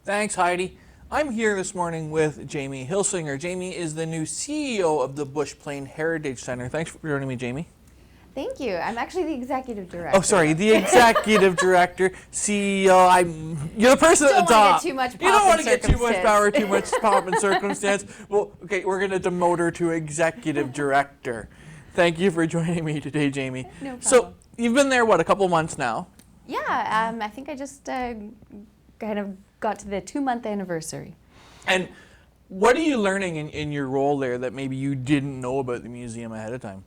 Thanks, Heidi. I'm here this morning with Jamie Hilsinger. Jamie is the new CEO of the Bushplane Heritage Center. Thanks for joining me, Jamie. Thank you. I'm actually the executive director. Oh, sorry, the executive director, CEO. You're the person at the top. You don't want to get too much pomp You don't want to and get too much circumstance. power, too much pomp and circumstance. Well, okay, we're going to demote her to executive director. Thank you for joining me today, Jamie. No problem. So you've been there, what, a couple months now? Yeah, I think I just kind of got to the 2-month anniversary. And what are you learning in your role there that maybe you didn't know about the museum ahead of time?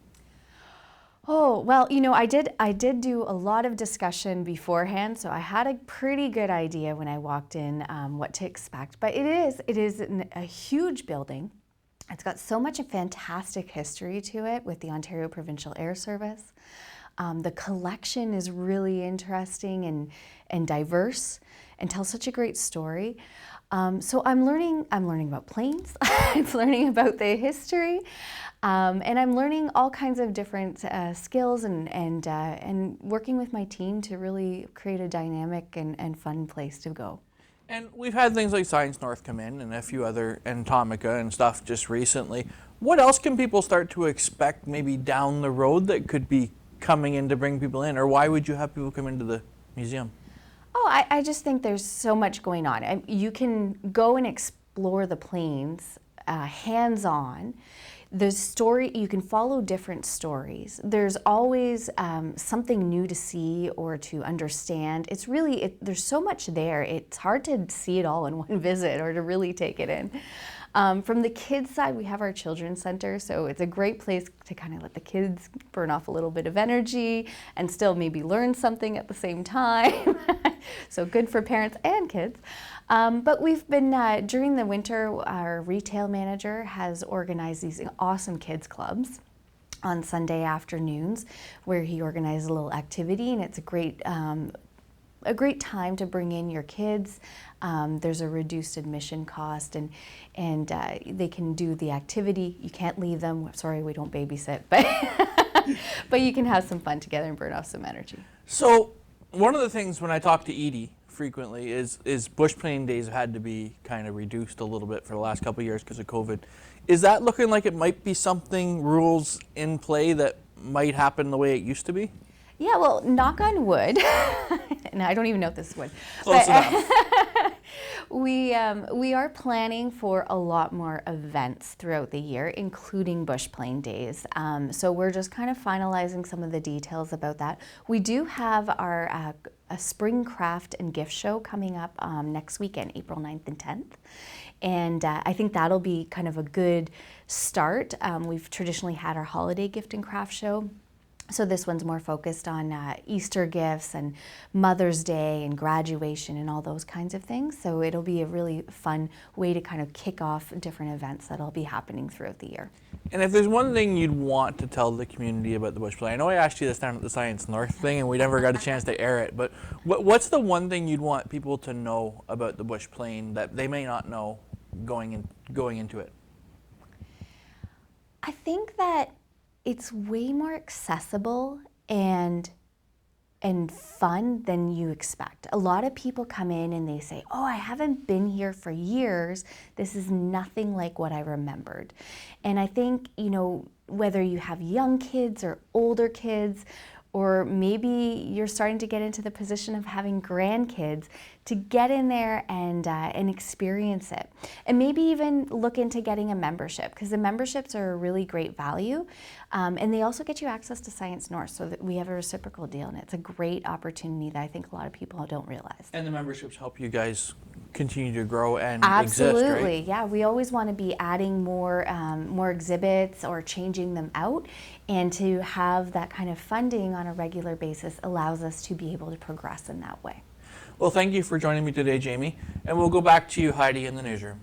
Oh, well, I did do a lot of discussion beforehand, so I had a pretty good idea when I walked in what to expect. But it is a huge building. It's got so much fantastic history to it with the Ontario Provincial Air Service. The collection is really interesting and diverse and tells such a great story. So I'm learning about planes, I'm learning about the history, and I'm learning all kinds of different skills and working with my team to really create a dynamic and fun place to go. And we've had things like Science North come in and a few other Atomica and stuff just recently. What else can people start to expect maybe down the road that could be coming in to bring people in? Or why would you have people come into the museum? Oh, I just think there's so much going on. You can go and explore the planes hands-on. The story, you can follow different stories. There's always something new to see or to understand. It's really, there's so much there. It's hard to see it all in one visit or to really take it in. From the kids side, we have our children's center, so it's a great place to kind of let the kids burn off a little bit of energy and still maybe learn something at the same time. So good for parents and kids. But we've been, during the winter, our retail manager has organized these awesome kids clubs on Sunday afternoons where he organizes a little activity, and it's a great time to bring in your kids. There's a reduced admission cost, and they can do the activity. You can't leave them. Sorry, we don't babysit, but you can have some fun together and burn off some energy. So one of the things when I talk to Edie frequently is Bushplane Days have had to be kind of reduced a little bit for the last couple of years because of COVID. Is that looking like it might be something, rules in play that might happen the way it used to be? Yeah, well, knock on wood, and I don't even know if this is wood. Close enough. We are planning for a lot more events throughout the year, including Bushplane Days. So we're just kind of finalizing some of the details about that. We do have our a spring craft and gift show coming up next weekend, April 9th and 10th. And I think that'll be kind of a good start. We've traditionally had our holiday gift and craft show. So this one's more focused on Easter gifts and Mother's Day and graduation and all those kinds of things. So it'll be a really fun way to kind of kick off different events that'll be happening throughout the year. And if there's one thing you'd want to tell the community about the Bushplane, I know I asked you this down at the Science North thing and we never got a chance to air it, but what's the one thing you'd want people to know about the Bushplane that they may not know going into it? I think that it's way more accessible and fun than you expect. A lot of people come in and they say, oh, I haven't been here for years. This is nothing like what I remembered. And I think, whether you have young kids or older kids, or maybe you're starting to get into the position of having grandkids, to get in there and experience it. And maybe even look into getting a membership, because the memberships are a really great value. And they also get you access to Science North, so that we have a reciprocal deal, and it's a great opportunity that I think a lot of people don't realize. And the memberships help you guys continue to grow and Absolutely, exist, right? Yeah. We always want to be adding more exhibits or changing them out, and to have that kind of funding on a regular basis allows us to be able to progress in that way. Well, thank you for joining me today, Jamie. And we'll go back to you, Heidi, in the newsroom.